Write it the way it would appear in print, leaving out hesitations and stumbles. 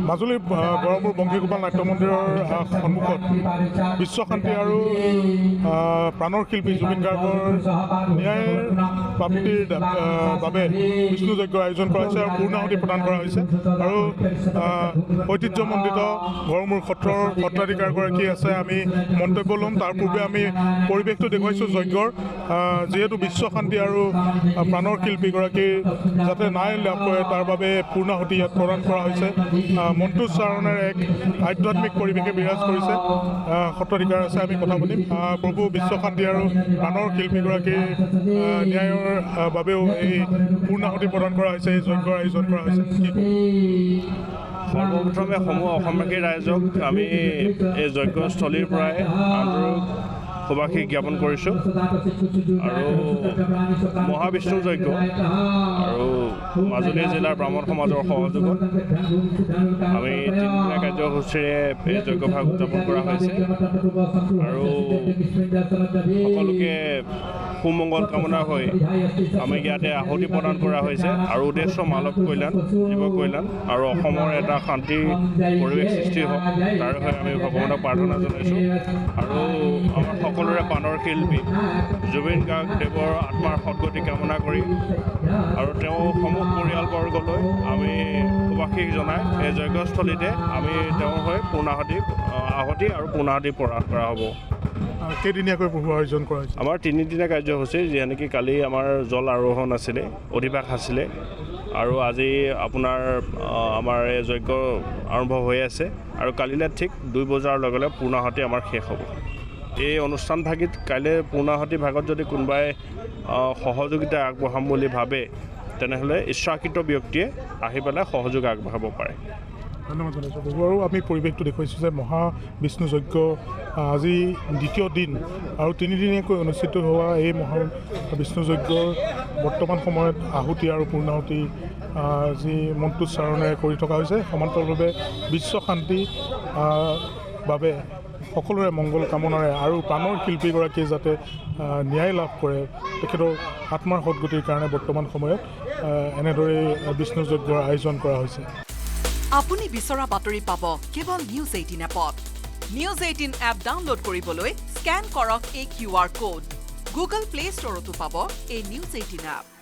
মাজুলীৰ গড়মূৰ বংশীগোপাল নাট্য মন্দিৰৰ সন্মুখত বিশ্ব শান্তি আৰু প্ৰাণৰ শিল্পী জুবিন গাৰ্গৰ ন্যায় প্ৰাপ্তিৰ বাবে বিষ্ণু যজ্ঞৰ আয়োজন কৰা হৈছে আৰু পূৰ্ণাহুতি প্ৰদান কৰা হৈছে আৰু ঐতিহ্যমণ্ডিত গড়মূৰ সত্ৰৰ সত্ৰাধিকাৰগৰাকী আছে আমি মন্তব্য ল'ম তাৰ পূৰ্বে আমি পৰিৱেশটো দেখুৱাইছোঁ যজ্ঞৰ যিহেতু বিশ্ব শান্তি আৰু প্ৰাণৰ শিল্পীগৰাকীৰ যাতে ন্যায় লাভ কৰে তাৰ বাবে পূৰ্ণাহুতি ইয়াত প্ৰদান কৰা হৈছে মন্ত্ৰোচ্চাৰণেৰে এক আধ্যাত্মিক পৰিৱেশে বিৰাজ কৰিছে সত্ৰাধিকাৰ আছে আমি কথা পাতিম প্ৰভু বিশ্ব শান্তি আৰু প্ৰাণৰ শিল্পীগৰাকীৰ ন্যায়ৰ বাবেও এই পূৰ্ণাহুতি প্ৰদান কৰা হৈছে এই যজ্ঞৰ আয়োজন কৰা হৈছে সৰ্বপ্ৰথমে সমূহ অসমবাসী ৰাইজক আমি এই যজ্ঞস্থলীৰ পৰাই আন্তৰিক শুভাশী জ্ঞাপন কৰিছোঁ আৰু মহাবিষ্ণু যজ্ঞ আৰু মাজুলী জিলাৰ ব্ৰাহ্মণ সমাজৰ সহযোগত আমি 3 দিনীয়া কাৰ্যসূচীৰে এই যজ্ঞভাগ উদযাপন কৰা হৈছে আৰু সকলোকে সুমংগল কামনা হৈ আমি ইয়াতে আহুতি প্ৰদান কৰা হৈছে আৰু উদ্দেশ্য মানৱ কল্যাণ জীৱ কল্যাণ আৰু অসমৰ এটা শান্তিৰ পৰিৱেশ সৃষ্টি হওক তাৰ হৈ আমি ভগৱানক প্ৰাৰ্থনা জনাইছোঁ আৰু আমাৰ সকলোৰে প্ৰাণৰ শিল্পী জুবিন গাৰ্গদেৱৰ আত্মাৰ সদ্গতি কামনা কৰি আৰু তেওঁ সমূহ পৰিয়ালবৰ্গলৈ আমি শুভাশীষ জনাই এই যজ্ঞস্থলীতে আমি তেওঁৰ হৈ আহুতি আৰু পূৰ্ণাহুতি প্ৰদান কৰা হ'ব কেইদিনীয়াকৈ প্ৰভু আয়োজন কৰা হৈছে আমাৰ 3 দিনীয়া কাৰ্যসূচী যিয়ে নেকি কালি আমাৰ জল আৰোহণ আছিলে অধিবাস আছিলে আৰু আজি আপোনাৰ আমাৰ এই যজ্ঞ আৰম্ভ হৈ আছে আৰু কালিলৈ ঠিক 2 বজাৰ লগে লগে পূৰ্ণাহুতি আমাৰ শেষ হ'ব এই অনুষ্ঠানভাগিত কাইলৈ পূৰ্ণাহুতি ভাগত যদি কোনোবাই সহযোগিতা আগবঢ়াম বুলি ভাবে তেনেহ'লে ইচ্ছাকৃত ব্যক্তিয়ে আহি পেলাই সহযোগ আগবঢ়াব পাৰে ধন্যবাদ জনাইছোঁ প্ৰভু আৰু আমি পৰিৱেশটো দেখুৱাইছোঁ যে মহাবিষ্ণু যজ্ঞ আজি দ্বিতীয় দিন আৰু 3 দিনীয়াকৈ অনুষ্ঠিত হোৱা এই মহাবিষ্ণু যজ্ঞৰ বৰ্তমান সময়ত আহুতি আৰু পূৰ্ণাহুতি যি মন্ত্ৰোচ্চাৰণেৰে কৰি থকা হৈছে সমান্তৰালভাৱে বিশ্ব শান্তি বাবে সকলোৰে মংগল কামনাৰে আৰু প্ৰাণৰ শিল্পীগৰাকীয়ে যাতে ন্যায় লাভ কৰে তেখেতৰ আত্মাৰ সদ্গতিৰ কাৰণে বৰ্তমান সময়ত এনেদৰে বিষ্ণু যজ্ঞৰ আয়োজন কৰা হৈছে আপুনি বিচৰা বাতৰি পাব কেৱল নিউজ 18 এপত নিউজ 18 এপ ডাউনলোড কৰিবলৈ স্কেন কৰক এই QR কোড গুগল প্লে ষ্টৰতো পাব এই নিউজ 18 এপ